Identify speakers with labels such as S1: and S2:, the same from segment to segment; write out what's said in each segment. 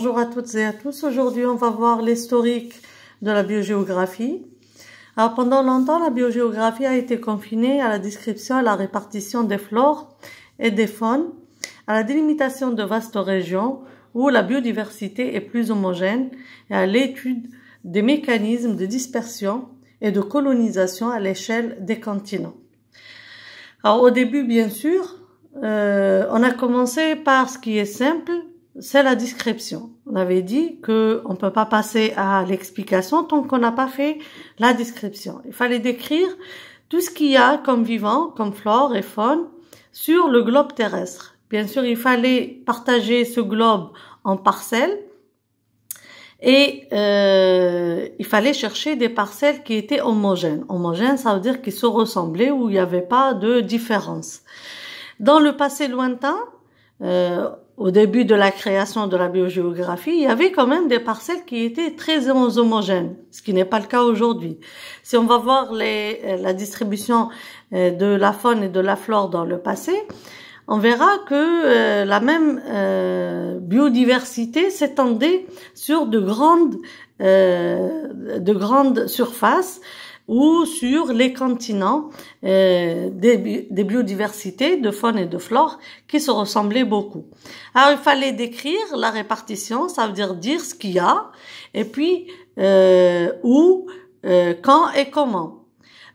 S1: Bonjour à toutes et à tous. Aujourd'hui, on va voir l'historique de la biogéographie. Alors, pendant longtemps, la biogéographie a été confinée à la description et à la répartition des flores et des faunes, à la délimitation de vastes régions où la biodiversité est plus homogène et à l'étude des mécanismes de dispersion et de colonisation à l'échelle des continents. Alors, au début, bien sûr, on a commencé par ce qui est simple, c'est la description. On avait dit que on peut pas passer à l'explication tant qu'on n'a pas fait la description. Il fallait décrire tout ce qu'il y a comme vivant, comme flore et faune sur le globe terrestre. Bien sûr, il fallait partager ce globe en parcelles et il fallait chercher des parcelles qui étaient homogènes. Homogènes, ça veut dire qu'ils se ressemblaient, où il n'y avait pas de différence. Dans le passé lointain, au début de la création de la biogéographie, il y avait quand même des parcelles qui étaient très homogènes, ce qui n'est pas le cas aujourd'hui. Si on va voir la distribution de la faune et de la flore dans le passé, on verra que la même biodiversité s'étendait sur de grandes surfaces ou sur les continents, des biodiversités de faune et de flore qui se ressemblaient beaucoup. Alors, il fallait décrire la répartition, ça veut dire ce qu'il y a, et puis où, quand et comment.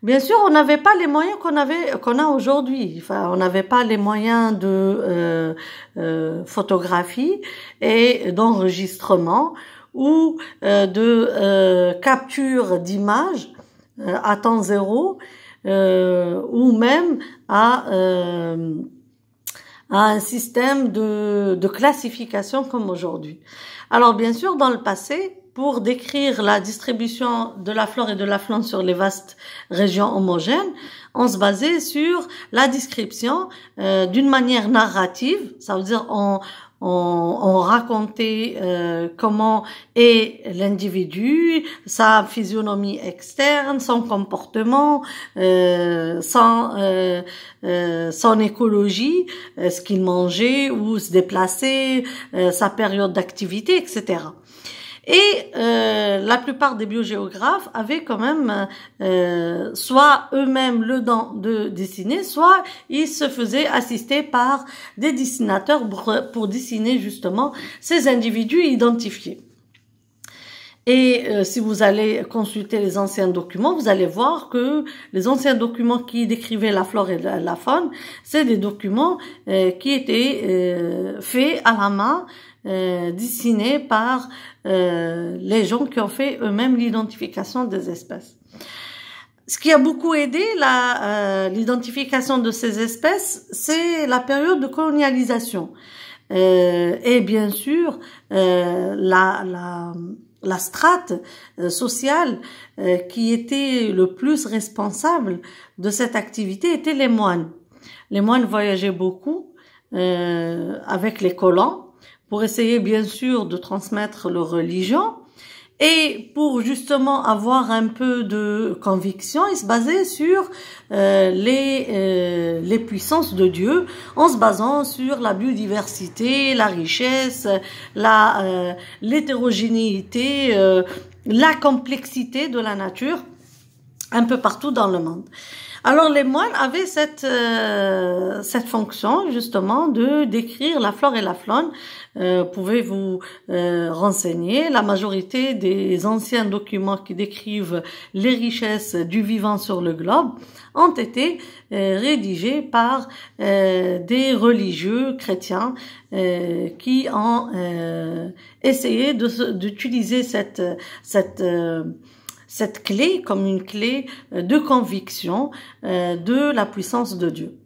S1: Bien sûr, on n'avait pas les moyens qu'on a aujourd'hui. Enfin, on n'avait pas les moyens de photographie et d'enregistrement ou de capture d'images à temps zéro, ou même à un système de classification comme aujourd'hui. Alors bien sûr, dans le passé, pour décrire la distribution de la flore et de la faune sur les vastes régions homogènes, on se basait sur la description d'une manière narrative, ça veut dire on racontait comment est l'individu, sa physionomie externe, son comportement, son écologie, ce qu'il mangeait, où se déplaçait, sa période d'activité, etc. Et la plupart des biogéographes avaient quand même soit eux-mêmes le don de dessiner, soit ils se faisaient assister par des dessinateurs pour dessiner justement ces individus identifiés. Et si vous allez consulter les anciens documents, vous allez voir que les anciens documents qui décrivaient la flore et la faune, c'est des documents qui étaient faits à la main, dessinés par les gens qui ont fait eux-mêmes l'identification des espèces. Ce qui a beaucoup aidé l'identification de ces espèces, c'est la période de colonialisation. Et bien sûr, la strate sociale qui était le plus responsable de cette activité était les moines. Les moines voyageaient beaucoup avec les colons pour essayer bien sûr de transmettre leur religion et pour justement avoir un peu de conviction, ils se basaient sur les puissances de Dieu en se basant sur la biodiversité, la richesse, l'hétérogénéité, la complexité de la nature un peu partout dans le monde. Alors les moines avaient cette fonction justement de décrire la flore et la faune. Pouvez vous renseigner. La majorité des anciens documents qui décrivent les richesses du vivant sur le globe ont été rédigés par des religieux chrétiens qui ont essayé d'utiliser cette clé comme une clé de conviction de la puissance de Dieu.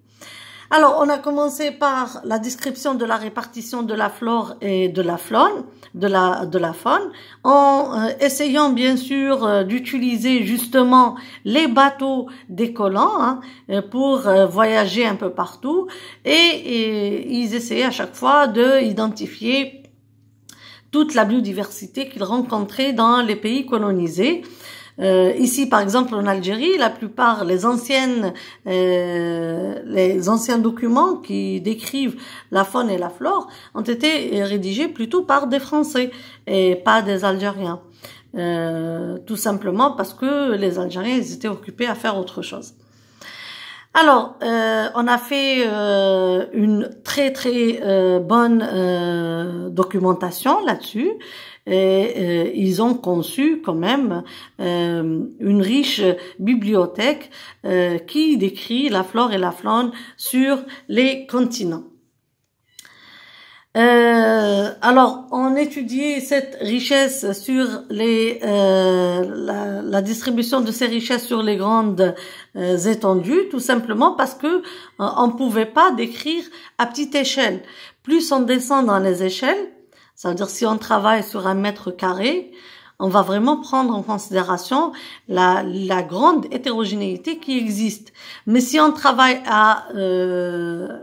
S1: Alors, on a commencé par la description de la répartition de la flore et de la faune, en essayant bien sûr d'utiliser justement les bateaux des colons pour voyager un peu partout et ils essayaient à chaque fois d'identifier toute la biodiversité qu'ils rencontraient dans les pays colonisés. Ici, par exemple, en Algérie, la plupart, les anciens documents qui décrivent la faune et la flore ont été rédigés plutôt par des Français et pas des Algériens. Tout simplement parce que les Algériens, ils étaient occupés à faire autre chose. Alors, on a fait une très bonne documentation là-dessus. Et ils ont conçu quand même une riche bibliothèque qui décrit la flore et la faune sur les continents. Alors, on étudie cette richesse sur la distribution de ces richesses sur les grandes étendues, tout simplement parce que on pouvait pas décrire à petite échelle. Plus on descend dans les échelles, ça veut dire si on travaille sur 1 mètre carré, on va vraiment prendre en considération la grande hétérogénéité qui existe. Mais si on travaille à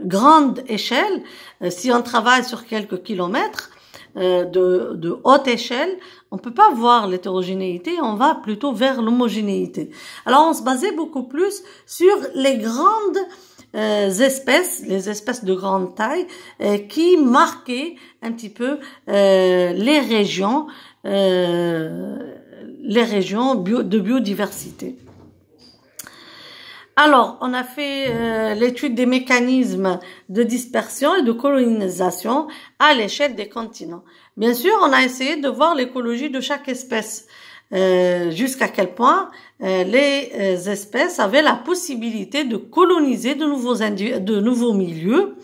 S1: grande échelle, si on travaille sur quelques kilomètres de haute échelle, on peut pas voir l'hétérogénéité, on va plutôt vers l'homogénéité. Alors on se basait beaucoup plus sur les grandes espèces, les espèces de grande taille, qui marquaient un petit peu les régions de biodiversité. Alors, on a fait l'étude des mécanismes de dispersion et de colonisation à l'échelle des continents. Bien sûr, on a essayé de voir l'écologie de chaque espèce. Jusqu'à quel point les espèces avaient la possibilité de coloniser de nouveaux milieux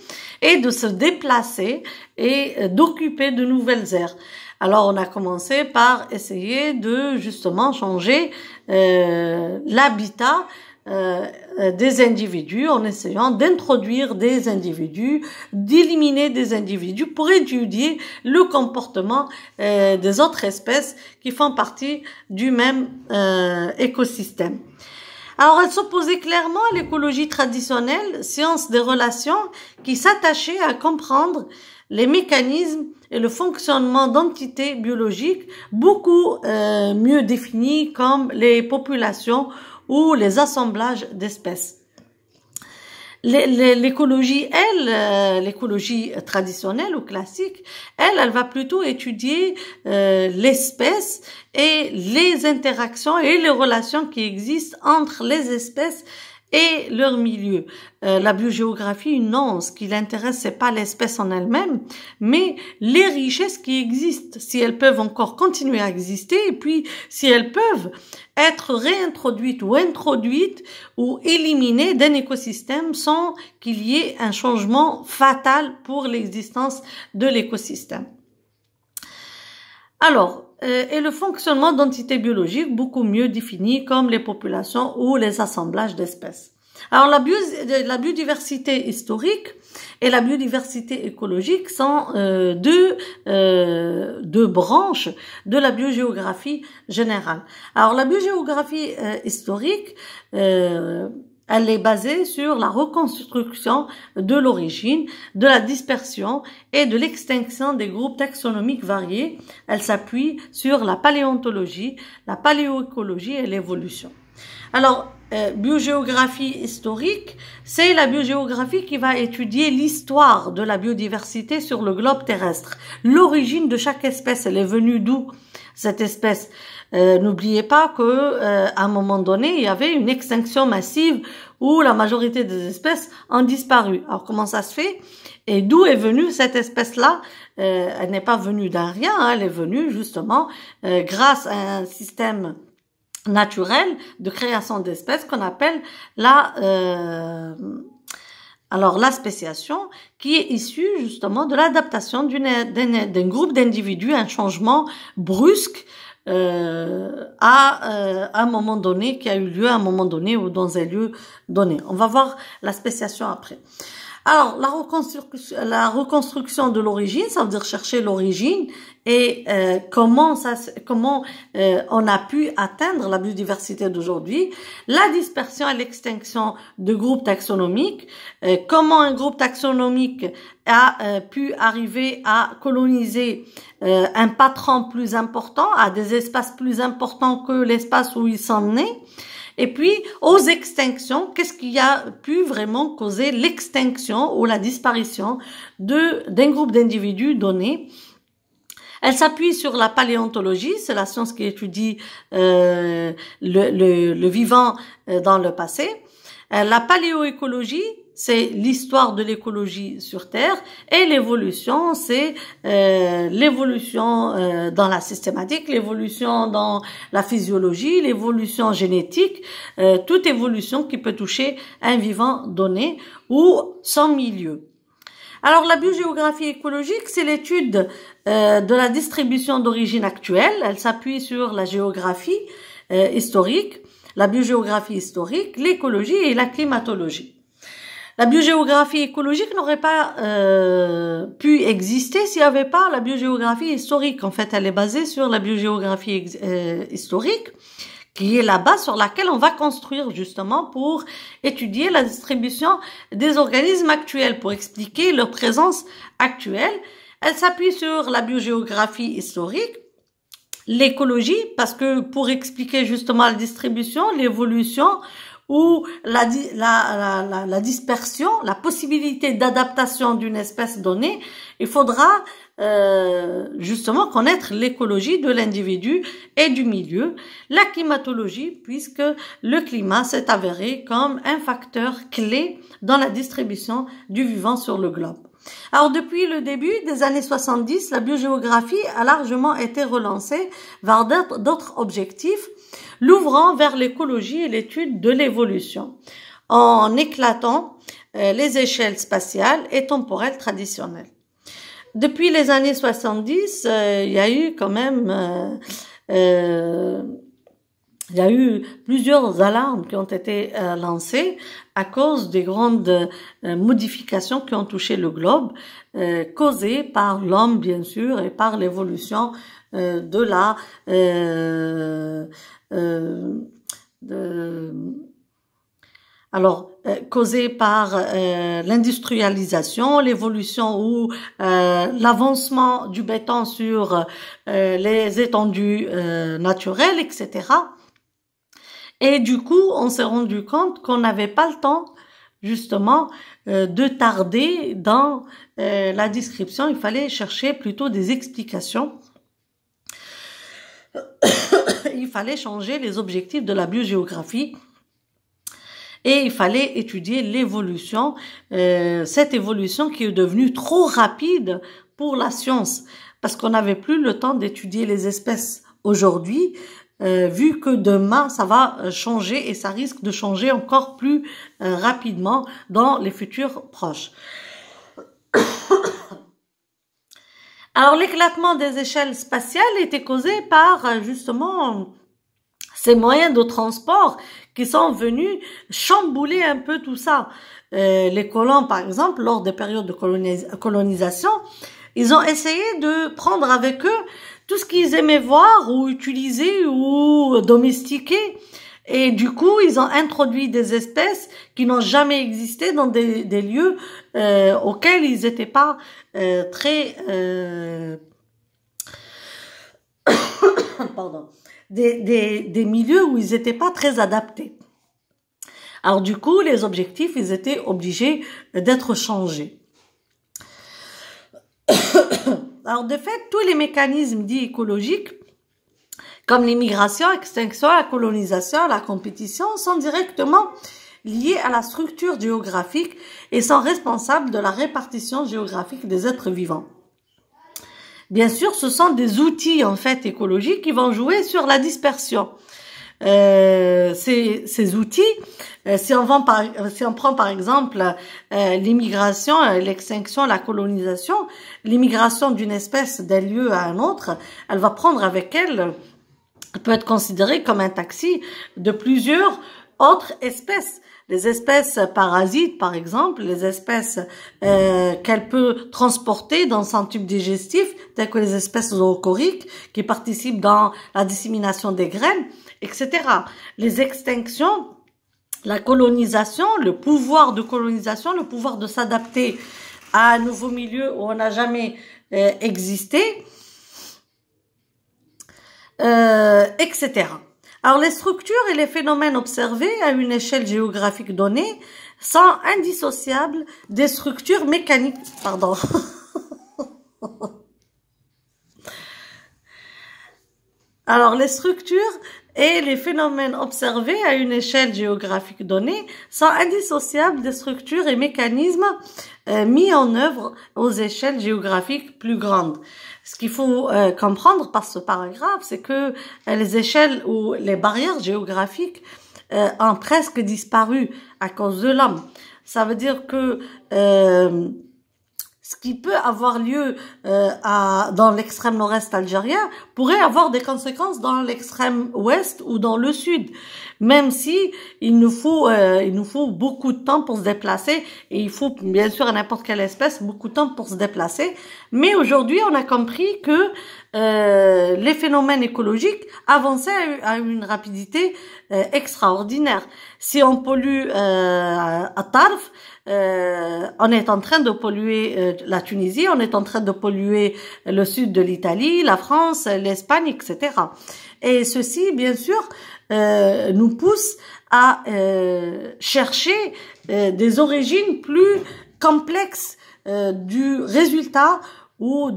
S1: et de se déplacer et d'occuper de nouvelles aires. Alors on a commencé par essayer de justement changer l'habitat des individus en essayant d'introduire des individus, d'éliminer des individus pour étudier le comportement des autres espèces qui font partie du même écosystème. Alors, elle s'opposait clairement à l'écologie traditionnelle, science des relations, qui s'attachait à comprendre les mécanismes et le fonctionnement d'entités biologiques beaucoup mieux définis comme les populations ou les assemblages d'espèces. L'écologie, l'écologie traditionnelle ou classique, elle va plutôt étudier l'espèce et les interactions et les relations qui existent entre les espèces et leur milieu. La biogéographie, non, ce qui l'intéresse, c'est pas l'espèce en elle-même, mais les richesses qui existent, si elles peuvent encore continuer à exister, et puis si elles peuvent être réintroduites ou introduites ou éliminées d'un écosystème sans qu'il y ait un changement fatal pour l'existence de l'écosystème. Alors, et le fonctionnement d'entités biologiques beaucoup mieux définies comme les populations ou les assemblages d'espèces. Alors, la biodiversité historique et la biodiversité écologique sont deux branches de la biogéographie générale. Alors, la biogéographie historique, elle est basée sur la reconstruction de l'origine, de la dispersion et de l'extinction des groupes taxonomiques variés. Elle s'appuie sur la paléontologie, la paléoécologie et l'évolution. Alors, biogéographie historique, c'est la biogéographie qui va étudier l'histoire de la biodiversité sur le globe terrestre. L'origine de chaque espèce, elle est venue d'où cette espèce? N'oubliez pas que à un moment donné, il y avait une extinction massive où la majorité des espèces ont disparu. Alors comment ça se fait? Et d'où est venue cette espèce-là? Elle n'est pas venue d'un rien, hein, elle est venue justement grâce à un système naturel de création d'espèces qu'on appelle la spéciation, qui est issue justement de l'adaptation d'un groupe d'individus à un changement brusque à un moment donné, qui a eu lieu à un moment donné ou dans un lieu donné. On va voir la spéciation après. Alors, la reconstruction de l'origine, ça veut dire chercher l'origine et comment on a pu atteindre la biodiversité d'aujourd'hui, la dispersion et l'extinction de groupes taxonomiques, comment un groupe taxonomique a pu arriver à coloniser un patron plus important, à des espaces plus importants que l'espace où il s'en est. Et puis, aux extinctions, qu'est-ce qui a pu vraiment causer l'extinction ou la disparition d'un groupe d'individus donné? Elle s'appuie sur la paléontologie, c'est la science qui étudie le vivant dans le passé. La paléoécologie, c'est l'histoire de l'écologie sur Terre, et l'évolution, c'est l'évolution dans la systématique, l'évolution dans la physiologie, l'évolution génétique, toute évolution qui peut toucher un vivant donné ou son milieu. Alors, la biogéographie écologique, c'est l'étude de la distribution d'origine actuelle. Elle s'appuie sur la géographie historique, la biogéographie historique, l'écologie et la climatologie. La biogéographie écologique n'aurait pas pu exister s'il n'y avait pas la biogéographie historique. En fait, elle est basée sur la biogéographie historique, qui est la base sur laquelle on va construire justement pour étudier la distribution des organismes actuels, pour expliquer leur présence actuelle. Elle s'appuie sur la biogéographie historique, l'écologie, parce que pour expliquer justement la distribution, l'évolution, ou la dispersion, la possibilité d'adaptation d'une espèce donnée, il faudra justement connaître l'écologie de l'individu et du milieu, la climatologie, puisque le climat s'est avéré comme un facteur clé dans la distribution du vivant sur le globe. Alors, depuis le début des années 70, la biogéographie a largement été relancée vers d'autres objectifs, l'ouvrant vers l'écologie et l'étude de l'évolution, en éclatant les échelles spatiales et temporelles traditionnelles. Depuis les années 70, il y a eu quand même il y a eu plusieurs alarmes qui ont été lancées à cause des grandes modifications qui ont touché le globe, causées par l'homme bien sûr et par l'évolution de la causée par l'industrialisation, l'évolution ou l'avancement du béton sur les étendues naturelles, etc. Et du coup, on s'est rendu compte qu'on n'avait pas le temps, justement, de tarder dans la description. Il fallait chercher plutôt des explications. Il fallait changer les objectifs de la biogéographie. Et il fallait étudier l'évolution, cette évolution qui est devenue trop rapide pour la science, parce qu'on n'avait plus le temps d'étudier les espèces aujourd'hui, vu que demain ça va changer et ça risque de changer encore plus rapidement dans les futurs proches. Alors l'éclatement des échelles spatiales était causé par justement ces moyens de transport qui sont venus chambouler un peu tout ça. Les colons, par exemple, lors des périodes de colonisation, ils ont essayé de prendre avec eux tout ce qu'ils aimaient voir ou utiliser ou domestiquer. Et du coup, ils ont introduit des espèces qui n'ont jamais existé dans des lieux auxquels ils n'étaient pas très... Pardon. Des milieux où ils n'étaient pas très adaptés. Alors du coup, les objectifs, ils étaient obligés d'être changés. Alors de fait, tous les mécanismes dits écologiques, comme l'immigration, l'extinction, la colonisation, la compétition, sont directement liés à la structure géographique et sont responsables de la répartition géographique des êtres vivants. Bien sûr, ce sont des outils en fait écologiques qui vont jouer sur la dispersion. Ces outils, si on prend par exemple l'immigration, l'extinction, la colonisation, l'immigration d'une espèce d'un lieu à un autre, elle va prendre avec elle, peut être considérée comme un taxi de plusieurs autres espèces. Les espèces parasites, par exemple, les espèces qu'elle peut transporter dans son tube digestif, telles que les espèces zoochoriques qui participent dans la dissémination des graines, etc. Les extinctions, la colonisation, le pouvoir de colonisation, le pouvoir de s'adapter à un nouveau milieu où on n'a jamais existé, etc. Alors, les structures et les phénomènes observés à une échelle géographique donnée sont indissociables des structures mécaniques. Pardon. Alors, les structures et les phénomènes observés à une échelle géographique donnée sont indissociables des structures et mécanismes mis en œuvre aux échelles géographiques plus grandes. Ce qu'il faut comprendre par ce paragraphe, c'est que les échelles ou les barrières géographiques ont presque disparu à cause de l'homme. Ça veut dire que ce qui peut avoir lieu dans l'extrême nord-est algérien pourrait avoir des conséquences dans l'extrême ouest ou dans le sud, même si il nous faut beaucoup de temps pour se déplacer, et il faut bien sûr à n'importe quelle espèce beaucoup de temps pour se déplacer. Mais aujourd'hui, on a compris que les phénomènes écologiques avançaient à une rapidité extraordinaire. Si on pollue à Tarf, on est en train de polluer la Tunisie, on est en train de polluer le sud de l'Italie, la France, l'Espagne, etc. Et ceci, bien sûr, nous pousse à chercher des origines plus complexes du résultat, ou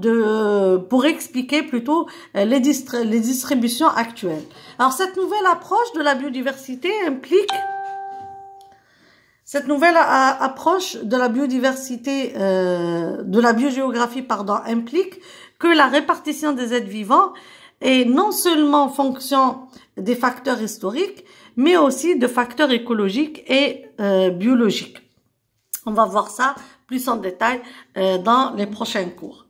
S1: pour expliquer plutôt les distributions actuelles. Alors, cette nouvelle approche de la biodiversité implique Cette nouvelle approche de la biodiversité, de la biogéographie, implique que la répartition des êtres vivants est non seulement fonction des facteurs historiques, mais aussi de facteurs écologiques et biologiques. On va voir ça plus en détail dans les prochains cours.